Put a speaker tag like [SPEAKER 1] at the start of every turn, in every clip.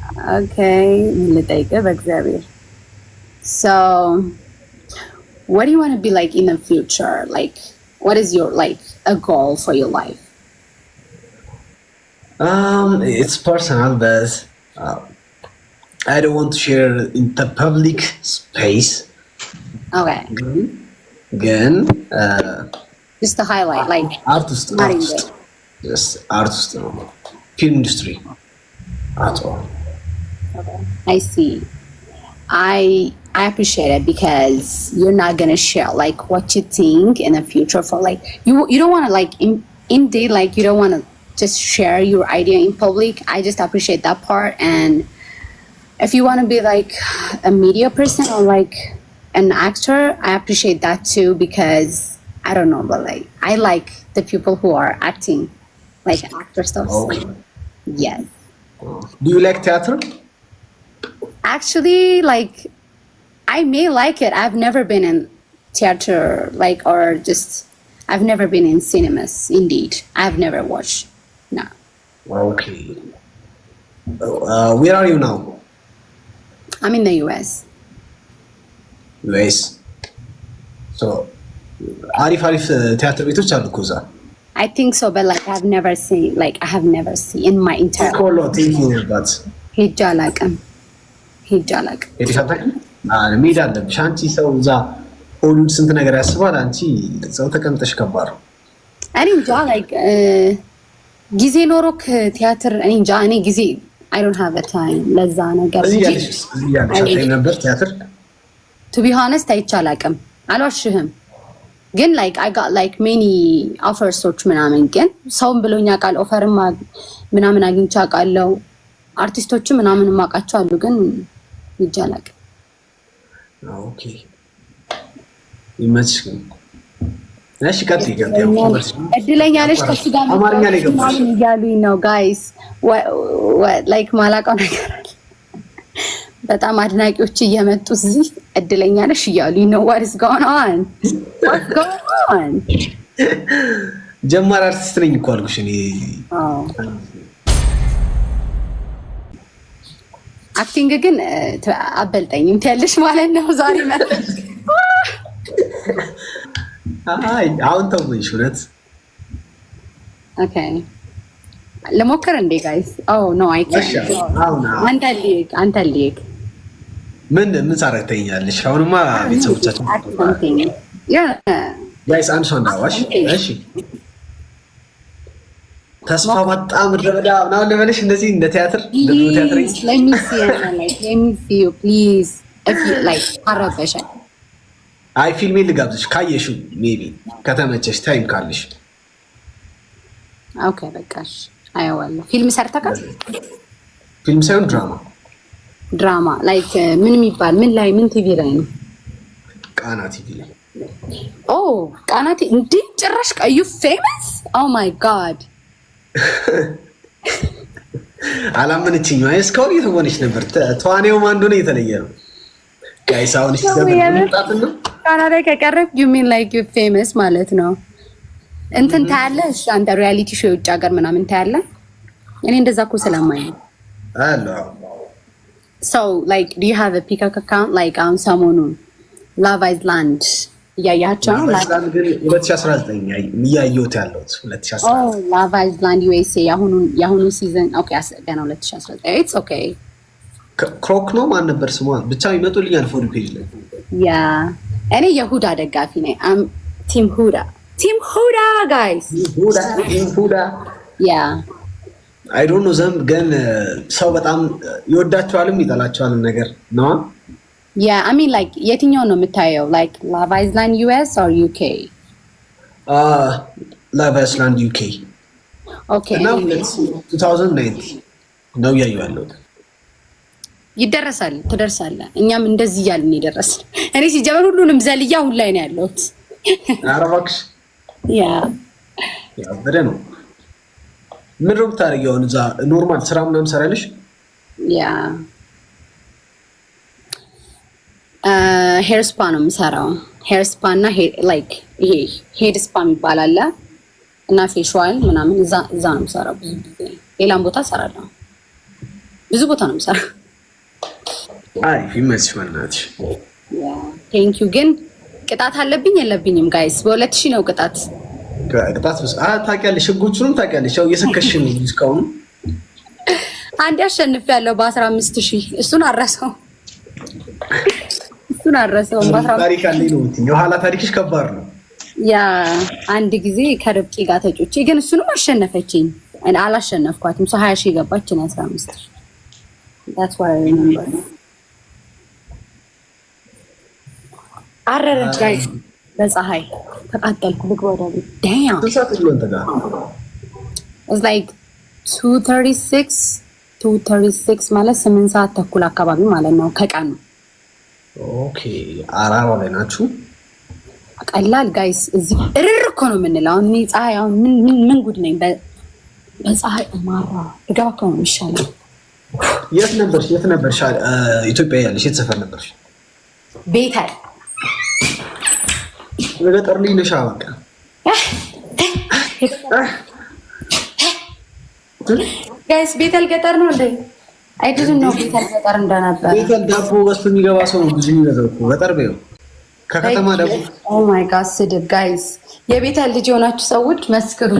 [SPEAKER 1] Okay, so what do you want to be like in the future? Like, what is your like a goal for your life?
[SPEAKER 2] It's personal, but I don't want to share in the public space.
[SPEAKER 1] Okay.
[SPEAKER 2] Again,
[SPEAKER 1] just to highlight, like
[SPEAKER 2] artist. Yes, artist. Film industry. At all.
[SPEAKER 1] Okay. I see. I appreciate it because you're not gonna share like what you think in the future for like you don't want to like indeed like you don't want to just share your idea in public. I just appreciate that part. And if you want to be like a media person or like an actor, I appreciate that too because I don't know, but like I like the people who are acting like actor stuff. Okay. So, yes.
[SPEAKER 2] Do you like theater?
[SPEAKER 1] Actually, like I may like it. I've never been in theater, like, or just I've never been in cinemas. Indeed, I've never watched. No.
[SPEAKER 2] Okay. Where are you now?
[SPEAKER 1] I'm in the US.
[SPEAKER 2] US. So, አሪፍ theater ቤቶች አሉ እኮ እዛ።
[SPEAKER 1] I think so, but like I have never seen in my entire life. ሄጄ አላውቅም።
[SPEAKER 2] መሄድ አለብሽ አንቺ። ሰው እዛ ሆሊውድ ስንት ነገር ያስባል፣ አንቺ እዛው ተቀምጠሽ ከባድ ነው።
[SPEAKER 1] እኔ እንጃ like ጊዜ ኖሮክ ቲያትር እኔ እንጃ እኔ ጊዜ I don't have a time ለዛ ነገር
[SPEAKER 2] እዚህ ነበር ቲያትር
[SPEAKER 1] to be honest አይቼ አላውቅም። አልዋሽህም ግን like I got like many offers ምናምን ግን ሰውም ብሎኛ ቃል ኦፈርም ምናምን አግኝቼ አውቃለሁ። አርቲስቶች ምናምን ማቃቸው አሉ ግን ይጃላቅ
[SPEAKER 2] ኦኬ ይመችሽ። እሺ ቀጥይ
[SPEAKER 1] እድለኛ ነሽ ከሱ ጋር
[SPEAKER 2] አማርኛ ላይ ገባሽ
[SPEAKER 1] እያሉኝ ነው ጋይስ ላይክ ማላውቀው ነገር አለ። በጣም አድናቂዎች እየመጡ እዚህ እድለኛ ነሽ እያሉኝ ነው። what is going on?
[SPEAKER 2] ጀማሪ አርቲስት ነኝ እኮ አልኩሽ እኔ።
[SPEAKER 1] አክቲንግ ግን አበልጠኝም ትያለሽ ማለት ነው ዛሬ መጥተሽ።
[SPEAKER 2] አይ አሁን ተውሽ እውነት።
[SPEAKER 1] ኦኬ ለሞከር እንዴ ጋይስ? ኦ ኖ አይ ካንት አንተ ሊክ
[SPEAKER 2] ምን ሳረተኛለሽ? አሁንማ ቤተሰቦቻችን
[SPEAKER 1] ያ
[SPEAKER 2] ጋይስ አንድ ሰው እንዳዋሽ። እሺ ተስፋ በጣም ረዳ ነው ለበለሽ እንደዚህ እንደ ቲያትር
[SPEAKER 1] let me see you please if you like አረበሽ።
[SPEAKER 2] አይ ፊልም ልጋብዝሽ ካየሽው ሜቢ ከተመቸሽ ታይም ካለሽ።
[SPEAKER 1] ኦኬ በቃሽ አየዋለሁ። ፊልም ሰርተካል?
[SPEAKER 2] ፊልም ሳይሆን ድራማ
[SPEAKER 1] ላይክ ምን የሚባል ምን ላይ ምን ቲቪ ላይ ነው?
[SPEAKER 2] ቃና ቲቪ ላይ።
[SPEAKER 1] ኦ ቃና ቲቪ እንዴ! ጭራሽ ቀዩ ፌመስ ኦ ማይ ጋድ
[SPEAKER 2] አላመነችኝ። እስካሁን እየተወነች ነበር። ተዋኔው ማን እንደሆነ የተለየ ነው ጋይስ። አሁን እሺ ተመጣጣና
[SPEAKER 1] ቃና ላይ ከቀረብ you mean like you famous ማለት ነው። እንትን ታያለህ እሺ አንተ ሪያሊቲ ሾው ውጭ ሀገር ምናምን ታያለህ? እኔ እንደዛ እኮ ስለማይ ነው
[SPEAKER 2] አሎ።
[SPEAKER 1] so like do you have a Peacock account like on ሰሞኑን Love Island ያያቸው ነው?
[SPEAKER 2] 2019 እያየሁት ያለሁት 2019
[SPEAKER 1] oh Love Island USA ያሁኑ ሲዝን ኦኬ ገና 2019 it's okay
[SPEAKER 2] ክሮክ ነው ማን ነበር ስሟ? ብቻ ይመጡልኛል ፎር ፔጅ ላይ
[SPEAKER 1] ያ እኔ የሁዳ ደጋፊ ነኝ። ቲም ሁዳ ጋይስ
[SPEAKER 2] ቲም ሁዳ
[SPEAKER 1] ያ
[SPEAKER 2] አይ ዶንት ኖ ዘም ግን ሰው በጣም ይወዳቸዋልም ይጠላቸዋልም ነገር ነው።
[SPEAKER 1] ያ አይ ሚን ላይክ የትኛው ነው የምታየው? ላይክ Love Island US or UK?
[SPEAKER 2] Love Island UK
[SPEAKER 1] okay
[SPEAKER 2] now let's 2019 ነው ያየዋለሁ።
[SPEAKER 1] ይደረሳል ትደርሳለህ። እኛም እንደዚህ እያልን ይደረሳል። እኔ ሲጀመር ሁሉንም ዘልያ አሁን ላይ ነው ያለሁት።
[SPEAKER 2] አረባክሽ ያ በደ ነው ምን ነው ታሪያው እዛ ኖርማል ስራ ምናምን ሰራለሽ?
[SPEAKER 1] ያ ሄር ስፓ ነው የምሰራው። ሄር ስፓ እና ላይክ ይሄ ሄድ ስፓ ይባላል እና ፌሻል ምናምን እዛ ነው የምሰራው ብዙ ጊዜ። ሌላም ቦታ እሰራለሁ። ብዙ ቦታ ነው የምሰራው።
[SPEAKER 2] አሪፍ ይመስልሽ በእናትሽ።
[SPEAKER 1] ቴንክ ዩ። ግን ቅጣት አለብኝ የለብኝም? ጋይስ በ2000 ነው ቅጣት።
[SPEAKER 2] ቅጣት ታውቂያለሽ፣ ህጎቹንም ታውቂያለሽ። ያው እየሰከሽ ነው እስካሁን።
[SPEAKER 1] አንዴ አሸንፊያለሁ በ15000 እሱን አረሰው
[SPEAKER 2] ታሪክ አለኝ ነው የኋላ ታሪክሽ ከባድ ነው።
[SPEAKER 1] ያ አንድ ጊዜ ከርብቃ ጋር ተጮቼ ግን እሱንም አሸነፈችኝ። እኔ አላሸነፍኳትም። 20000 ገባች እና 15000 that's what I remember። አረረች ጋይስ በፀሐይ ተቃጠልኩ። ልግባ ወደ ቤት damn it's like 2:36 ማለት 8 ሰዓት ተኩል አካባቢ ማለት ነው ከቀኑ።
[SPEAKER 2] ኦኬ አራራ ላይ ናችሁ።
[SPEAKER 1] ቀላል ጋይስ እዚህ እርር እኮ ነው የምንለው። አሁን እኔ ፀሐይ አሁን ምን ጉድ ነኝ በፀሐይ ማራ እገባ እኮ ነው የሚሻለው።
[SPEAKER 2] የት ነበርሽ ኢትዮጵያ ያለሽ የት ሰፈር ነበርሽ?
[SPEAKER 1] ቤተል
[SPEAKER 2] ገጠር ልጅ ነሽ? በቃ
[SPEAKER 1] ጋይስ ቤተል ገጠር ነው እንዴ? አይ ዲድንት ኖ ቤተል ገጠር እንደነበር።
[SPEAKER 2] ቤተል ዳቦ ገዝቶ የሚገባ ሰው ነው ብዙ የሚገዛው እኮ ገጠር በይው ከከተማ ዳቦ።
[SPEAKER 1] ኦ ማይ ጋድ ስድብ ጋይስ። የቤተል ልጅ የሆናችሁ ሰዎች መስክሩ።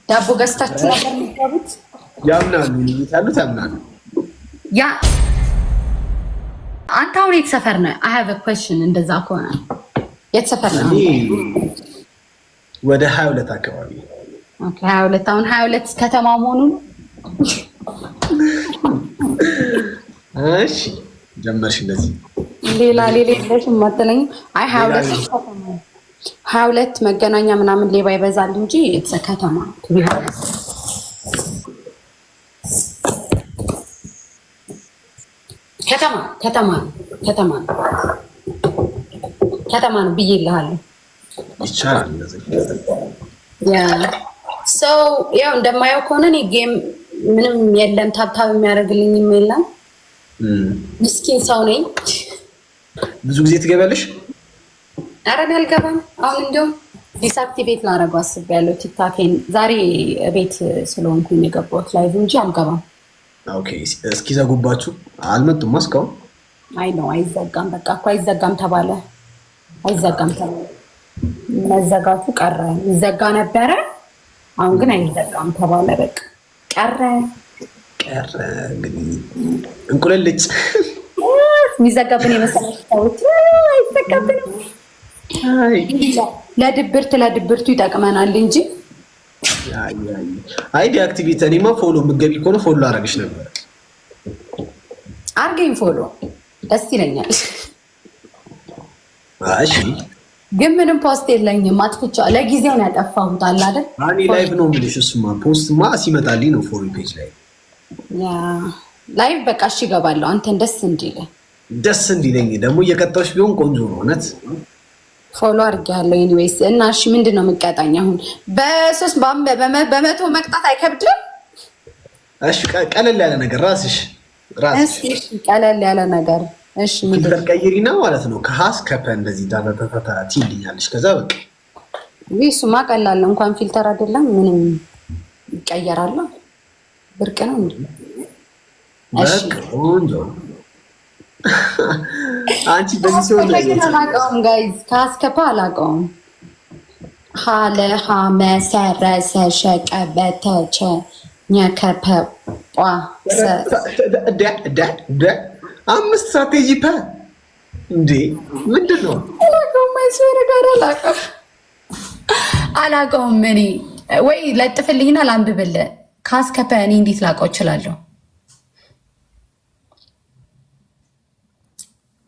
[SPEAKER 1] ዳቦ ገዝታችሁ ነበር የሚገቡት?
[SPEAKER 2] ያምናሉ ያሉት ያምናሉ።
[SPEAKER 1] ያ አንተ አሁን የት ሰፈር ነህ? I have a question። እንደዛ ከሆነ የት ሰፈር ነው?
[SPEAKER 2] ወደ 22 አካባቢ።
[SPEAKER 1] ኦኬ 22 አሁን 22 ከተማ መሆኑን
[SPEAKER 2] እሺ ጀመርሽ እንደዚህ
[SPEAKER 1] ሌላ የለሽም መሰለኝ። አይ 22 መገናኛ ምናምን ሌባ ይበዛል እንጂ ከተማ ከተማ ነው ብዬልሃለሁ።
[SPEAKER 2] ይቻላል እንደዚህ
[SPEAKER 1] ያ ሰው ያው እንደማየው ከሆነ እኔ ጌም ምንም የለም፣ ታብታብ የሚያደርግልኝም የለም። ምስኪን ሰው ነኝ።
[SPEAKER 2] ብዙ ጊዜ ትገባለሽ?
[SPEAKER 1] ኧረ እኔ አልገባም። አሁን እንደውም ዲስአክቲቬት ላደርገው አስቤያለሁ ቲክታኬን። ዛሬ ቤት ስለሆንኩኝ የገባሁት ላይቭ እንጂ አልገባም።
[SPEAKER 2] ኦኬ እስኪ ዘጉባችሁ አልመጡም እስካሁን?
[SPEAKER 1] አይ ነው አይዘጋም። በቃ እኮ አይዘጋም ተባለ። አይዘጋም ተባለ። መዘጋቱ ቀረ። ይዘጋ ነበረ፣ አሁን ግን አይዘጋም ተባለ። በቃ ቀረ። እንግዲህ
[SPEAKER 2] እንቁለልጭ
[SPEAKER 1] የሚዘጋብን የመሰላችሁ ሰዎች አይዘጋብንም። ለድብርቱ ይጠቅመናል እንጂ
[SPEAKER 2] አይ ዲአክቲቪቲ። እኔማ ፎሎ የምትገቢ ከሆነ ፎሎ አደረግሽ ነበር።
[SPEAKER 1] አርገኝ ፎሎ ደስ ይለኛል።
[SPEAKER 2] እሺ
[SPEAKER 1] ግን ምንም ፖስት የለኝም። አጥፍቻ ለጊዜው ነው ያጠፋሁት አለ አይደል?
[SPEAKER 2] እኔ ላይቭ ነው የምልሽ። እሱማ ፖስትማ ሲመጣልኝ ነው ፎሎ ፔጅ ላይ
[SPEAKER 1] ያ ላይቭ በቃ እሺ እገባለሁ። አንተን ደስ እንዲለኝ ደግሞ እየቀጣሁሽ ቢሆን ቆንጆ ነው። እውነት ፎሎ አድርጌያለሁ። ኤኒዌይስ እና እሺ ምንድን ነው የምትቀጣኝ አሁን? በመቶ መቅጣት አይከብድም? እሺ ቀለል ያለ ነገር ራስሽ ቀለል ያለ ነገር እሺ ፊልተር ቀይሪና ማለት ነው። ከሀስ ከፐ እንደዚህ ዳታታታ ትይልኛለሽ። ከዛ በቃ እሱማ ቀላል ነው። እንኳን ፊልተር አይደለም ምንም ይቀየራል። ብርቅ ነው እንዴ? እሺ ቆንጆ አንቺ በዚህ ሰው ላይ አላውቀውም ጋይዝ። ከሀስ ከፐ አላውቀውም። ሀለ ሀመ ሰረሰ ሸቀበተቸ ኘከፐ ቋ አምስት ስትራቴጂ ፐ እንዴ ምንድን ነው? አላውቀውም እኔ። ወይ ለጥፍልኝና ላንብብልህ። ካስከፐ እኔ እንዴት ላውቀው እችላለሁ?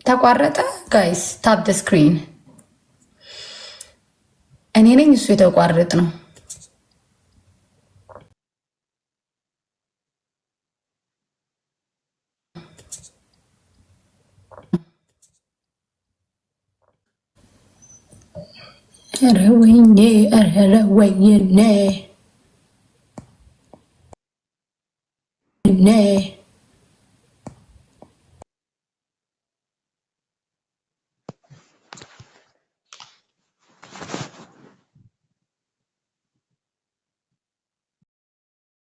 [SPEAKER 1] ተቋረጠ ጋይስ። ታፕ ደ ስክሪን። እኔ ነኝ እሱ የተቋረጥ ነው። ኧረ ወይኔ ኧረ ወይኔ